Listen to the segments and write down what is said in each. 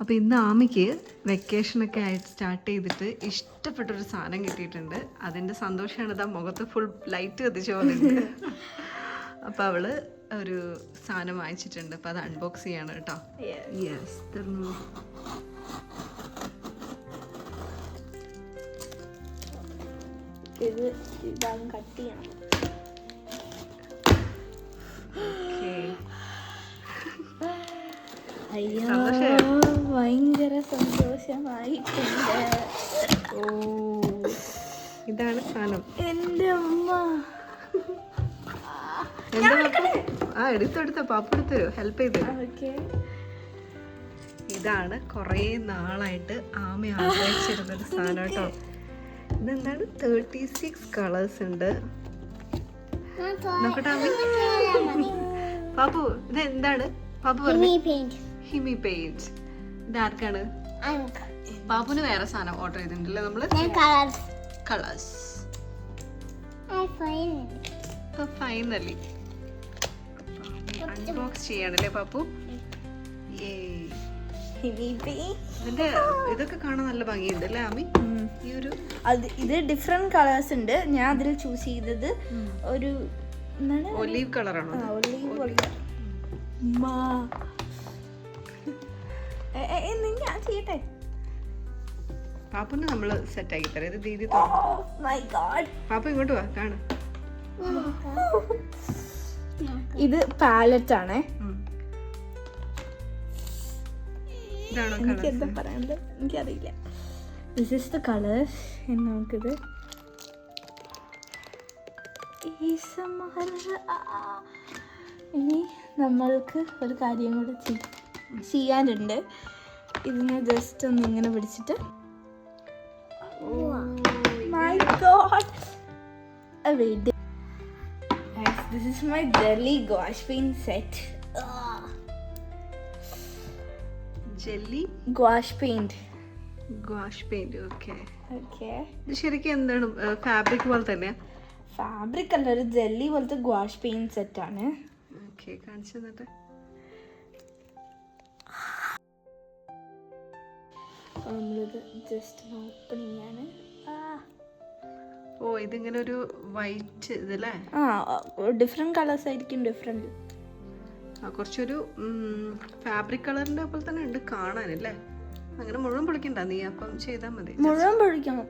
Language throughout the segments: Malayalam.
അപ്പോൾ ഇന്ന് ആമിക്ക് വെക്കേഷനൊക്കെ ആയിട്ട് സ്റ്റാർട്ട് ചെയ്തിട്ട് ഇഷ്ടപ്പെട്ടൊരു സാധനം കിട്ടിയിട്ടുണ്ട്. അതിൻ്റെ സന്തോഷമാണ് ഇതാ മുഖത്ത് ഫുൾ ലൈറ്റ് കത്തിച്ചു പോകുന്നുണ്ട്. അപ്പോൾ അവള് ഒരു സാധനം വാങ്ങിച്ചിട്ടുണ്ട്. അപ്പോൾ അത് അൺബോക്സ് ചെയ്യാണ് കേട്ടോ. യെസ്, തരുന്നു. ഇതാണ് കട്ട് ചെയ്യണം. അയ്യോ, ഭയങ്കര സന്തോഷമായിട്ടുണ്ട്. ഓ, ഇതാണ് സാധനം. എൻ്റെ അമ്മ എടുത്തെടുത്ത പാപ്പെടുത്ത് ഹെൽപ്പ് ചെയ്ത്. ഓക്കെ, ഇതാണ് കുറേ നാളായിട്ട് ആമ ആഗ്രഹിച്ചിരുന്നൊരു സാധനം കേട്ടോ. ഇതെന്താണ് 36 കളേഴ്സ് ഉണ്ട്. നോക്കട്ടെ ആമി. പാപ്പു ഇത് എന്താണ്? പാപ്പു പറഞ്ഞു ഹിമി പെയിന്റ്. ഇതാർക്കാണ്? പാപ്പുന് വേറെ സാധനം ഓർഡർ ചെയ്തിട്ടുണ്ടല്ലേ നമ്മള്, കളേഴ്സ്. ഫൈനലി അൺബോക്സ് ചെയ്യാണല്ലേ പാപ്പു. ഇതിന്റെ ഇതൊക്കെ കാണാൻ നല്ല ഭംഗിയുണ്ട് അല്ലേ ആമി? ഈ ഒരു ഇത് ഡിഫറെന്റ് കളേഴ്സ് ഉണ്ട്. ഞാൻ അതിൽ ചൂസ് ചെയ്തത് ഒരു ഒലീവ് കളറാണോ? ഞാൻ ചെയ്യട്ടെ. പാപ്പുന് നമ്മള് സെറ്റ് ആക്കി തരാം. ഇത് ദീദി പാപ്പ ഇങ്ങോട്ട് വാ, കാണ. ഇത് പാലറ്റ് ആണേ. എനിക്ക് എന്താ പറയാനുള്ളത് എനിക്കറിയില്ല. This is the colours. നമുക്കിത് ഇനി നമ്മൾക്ക് ഒരു കാര്യം കൂടെ ചെയ്യാനുണ്ട്. ഇതിനെ ജസ്റ്റ് ഒന്ന് ഇങ്ങനെ പിടിച്ചിട്ട്, my god, wait, guys, this is my jelly gouache paint set. Jelly gouache paint. Gouache paint. Okay, okay. ഇത് ശരിക്കും എന്താണ്? ഫാബ്രിക് പോലെ തന്നെയാ? ഫാബ്രിക് അല്ല, ഒരു ജെല്ലി പോലത്തെ ഗുവാഷ് പെയിന്റ് സെറ്റ് ആണ്. ഓക്കെ, കാണിച്ചു തന്നിട്ട്. നമ്മളിത് ജസ്റ്റ് ഓപ്പൺ ചെയ്യാണ്. ഓ, ഇതിങ്ങനെ ഒരു വൈറ്റ് ഇതല്ലേ? ഡിഫറെന്റ് കളേഴ്സ് ആയിരിക്കും. ഡിഫറെന്റ് കുറച്ചൊരു ഫാബ്രിക് കളറിന്റെ പോലെ തന്നെ ഉണ്ട് കാണാനല്ലേ? അങ്ങനെ മുഴുവൻ പൊളിക്കണ്ട, നീ അപ്പം ചെയ്താൽ മതി. മുഴുവൻ പൊഴിക്കണം.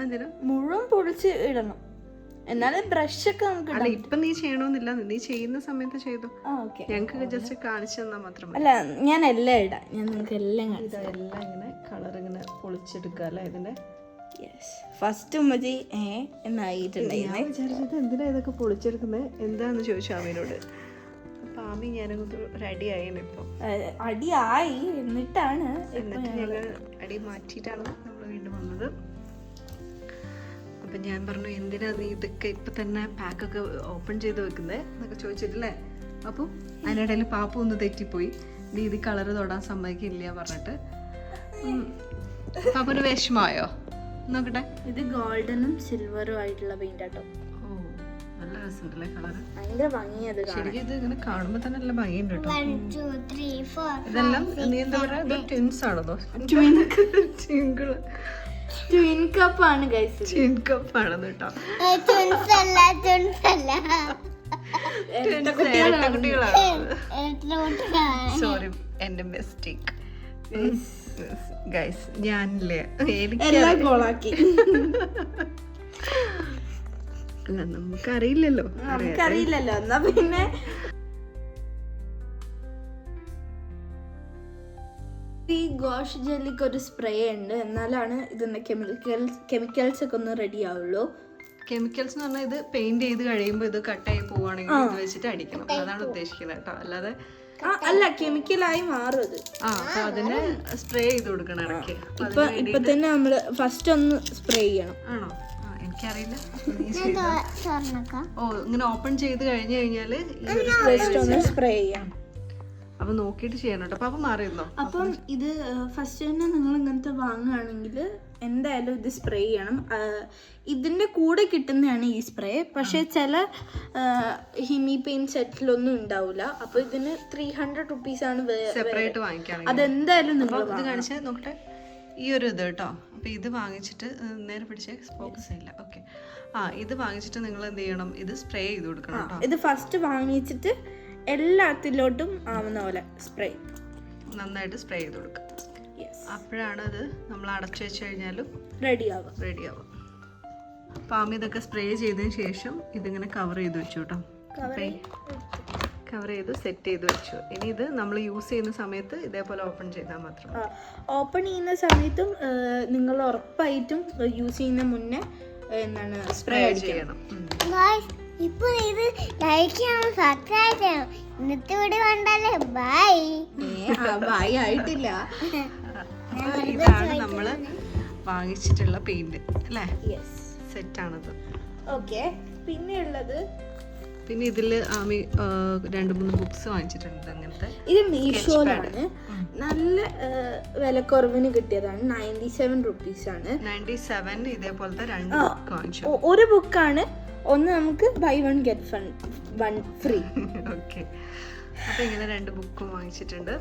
എന്തിനാ മുഴുവൻ പൊടിച്ച് ഇടണം, എന്നാലും ബ്രഷ് ഒക്കെ നമുക്ക്. അല്ല, ഇപ്പൊ നീ ചെയ്യണമെന്നില്ല, നീ ചെയ്യുന്ന സമയത്ത് ചെയ്തു. ഞങ്ങക്ക് ജസ്റ്റ് കാണിച്ചു തന്നാൽ മാത്രം മതി. അല്ല, ഞാൻ എല്ലാം ഇടാം. ഞാൻ നിങ്ങൾക്ക് എല്ലാം കാണിച്ചു. ഇതെല്ലാം ഇങ്ങനെ കളർ ഇങ്ങനെ പൊളിച്ചെടുക്കുക അല്ലേ ഇതിന്റെ? ഫസ്റ്റ് ഉമ്മജി എന്നായിട്ടുണ്ടായിരുന്നേ. വിചാരിച്ചത് എന്തിനാ ഇതൊക്കെ പൊളിച്ചെടുക്കുന്നത് എന്താന്ന് ചോദിച്ചു ആമിനോട്. അപ്പൊ ആമി ഞാനൊക്കെ റെഡി ആയിരുന്നു. ഇപ്പൊ അടിയായി. എന്നിട്ട് ഞങ്ങൾ അടി മാറ്റിയിട്ടാണ് നമ്മൾ വീണ്ടും വന്നത്. അപ്പം ഞാൻ പറഞ്ഞു, എന്തിനാ നീ ഇതൊക്കെ ഇപ്പം തന്നെ പാക്കൊക്കെ ഓപ്പൺ ചെയ്ത് വെക്കുന്നത് എന്നൊക്കെ ചോദിച്ചിട്ടില്ലേ. അപ്പം അതിനിടയിൽ പാപ്പു ഒന്ന് തെറ്റിപ്പോയി. നീ ഇത് കളറ് തൊടാൻ സമ്മതിക്കില്ല പറഞ്ഞിട്ട്. പാപ്പുന് വിഷമമായോ? നോക്കട്ടെ. ഇത് ഗോൾഡനും സിൽവറും ആയിട്ടുള്ള പെയിന്റ് ആട്ടോ. ഓ, നല്ല രസമുണ്ടല്ലേ കളറ്? ഭയങ്കര ഭംഗിയത്. ശരിക്കും ഇത് ഇങ്ങനെ കാണുമ്പോൾ തന്നെ നല്ല ഭംഗിയുണ്ട് കേട്ടോ. ഇതെല്ലാം നീ എന്താ പറയാ, ഇത് ട്വിൻസ് ആണോ? ട്വിങ്കിള് ട്വിൻ കപ്പ് ആണ് ഗൈസ്. ട്വിൻ കപ്പ് ആണെന്ന് കേട്ടോ. സോറി, എന്റെ മിസ്റ്റേക്ക് ഗൈസ്. ഞാനില്ലേ കോളാക്കി. അല്ല, നമുക്കറിയില്ലല്ലോ. എന്നാ പിന്നെ ഈ ഗോഷ് ജെല്ലിക്ക് ഒരു സ്പ്രേ ഉണ്ട്, എന്നാലാണ് ഇതിന്റെ കെമിക്കൽസ് ഒക്കെ ഒന്ന് റെഡി ആവുള്ളൂ. കെമിക്കൽസ് എന്ന് പറഞ്ഞാൽ ഇത് പെയിന്റ് ചെയ്ത് കഴിയുമ്പോൾ ഇത് കട്ടായി പോവാണെങ്കിൽ ഇത് വെച്ചിട്ട് അടിക്കണം, അതാണ് ഉദ്ദേശിക്കുന്നത് കേട്ടോ. അല്ലാതെ അല്ല, കെമിക്കലായി മാറും അത്. അപ്പൊ അതിന് സ്പ്രേ ചെയ്ത് കൊടുക്കണം ഇടയ്ക്ക്. ഇപ്പൊ തന്നെ നമ്മള് ഫസ്റ്റ് ഒന്ന് സ്പ്രേ ചെയ്യണം. ആണോ? എനിക്കറിയില്ല. ഓ, ഇങ്ങനെ ഓപ്പൺ ചെയ്ത് കഴിഞ്ഞു കഴിഞ്ഞാല് ഈ ഒരു ഒന്ന് സ്പ്രേ ചെയ്യണം. അപ്പൊ നോക്കിയിട്ട് ചെയ്യണം കേട്ടോ. പാപ്പ മാറിയിരുന്നോ? അപ്പം ഇത് ഫസ്റ്റ് തന്നെ നിങ്ങൾ ഇങ്ങനത്തെ വാങ്ങുകയാണെങ്കിൽ എന്തായാലും ഇത് സ്പ്രേ ചെയ്യണം. ഇതിൻ്റെ കൂടെ കിട്ടുന്നതാണ് ഈ സ്പ്രേ. പക്ഷേ ചില ഹിമി പെയിൻ സെറ്റിലൊന്നും ഉണ്ടാവില്ല. അപ്പോൾ ഇതിന് 300 റുപ്പീസാണ് സെപ്പറേറ്റ് വാങ്ങിക്കുകയാണെങ്കിൽ. അതെന്തായാലും നിങ്ങൾ ഇത് കാണിച്ചാൽ നോക്കട്ടെ, ഈ ഒരു ഇത് കേട്ടോ. അപ്പോൾ ഇത് വാങ്ങിച്ചിട്ട് നേരെ പിടിച്ച് ഫോക്കസ് ഇല്ല. ഓക്കെ, ഇത് വാങ്ങിച്ചിട്ട് നിങ്ങൾ എന്ത് ചെയ്യണം, ഇത് സ്പ്രേ ചെയ്ത് കൊടുക്കണം കേട്ടോ. ഇത് ഫസ്റ്റ് വാങ്ങിച്ചിട്ട് എല്ലാത്തിലോട്ടും ആവുന്ന പോലെ സ്പ്രേ നന്നായിട്ട് സ്പ്രേ ചെയ്ത് കൊടുക്കുക. അപ്പോഴാണ് അത് നമ്മൾ അടച്ചു വെച്ച് കഴിഞ്ഞാലും റെഡിയാവും. അപ്പം ആമി ഇതൊക്കെ സ്പ്രേ ചെയ്തതിന് ശേഷം ഇതിങ്ങനെ കവർ ചെയ്ത് വെച്ചു കേട്ടോ. കവർ ചെയ്ത് സെറ്റ് ചെയ്ത് വെച്ചു. ഇനി ഇത് നമ്മൾ യൂസ് ചെയ്യുന്ന സമയത്ത് ഇതേപോലെ ഓപ്പൺ ചെയ്താൽ മാത്രം. ഓപ്പൺ ചെയ്യുന്ന സമയത്തും നിങ്ങൾ ഉറപ്പായിട്ടും യൂസ് ചെയ്യുന്ന മുന്നേ എന്താണ് സ്പ്രേ ചെയ്യണം. ഇപ്പൊ ഇത് ലൈക്ക് ചെയ്യണം, സബ്സ്ക്രൈബ് ചെയ്യണം. ഇന്നത്തെ വീഡിയോ കണ്ടാലേ ബൈ. ബൈ ആയിട്ടില്ല. ഇതാണ് നമ്മള് വാങ്ങിച്ചിട്ടുള്ള പെയിന്റ് അല്ലേ? സെറ്റാണത്. ഓക്കെ, പിന്നെ ഇതില് ആമി 2-3 ബുക്സ് വാങ്ങിച്ചിട്ടുണ്ട് അങ്ങനത്തെ. ഇത് മീഷോയിലാണ് നല്ല വിലക്കുറവിന് കിട്ടിയതാണ്. 97 റുപ്പീസാണ്. 97 ഇതേപോലത്തെ 2 ബുക്ക് വാങ്ങിച്ചു. ഒരു ബുക്കാണ്, ഒന്ന് നമുക്ക് buy 1 get 1 free. ഓക്കെ, അപ്പൊ ഇങ്ങനെ 2 ബുക്കും വാങ്ങിച്ചിട്ടുണ്ട്.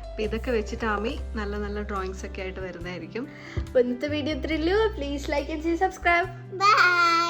അപ്പൊ ഇതൊക്കെ വെച്ചിട്ട് ആമി നല്ല നല്ല ഡ്രോയിങ്സ് ഒക്കെ ആയിട്ട് വരുന്നതായിരിക്കും. അപ്പൊ ഇന്നത്തെ വീഡിയോ ഇത്രയുള്ളൂ. Please like and subscribe. By.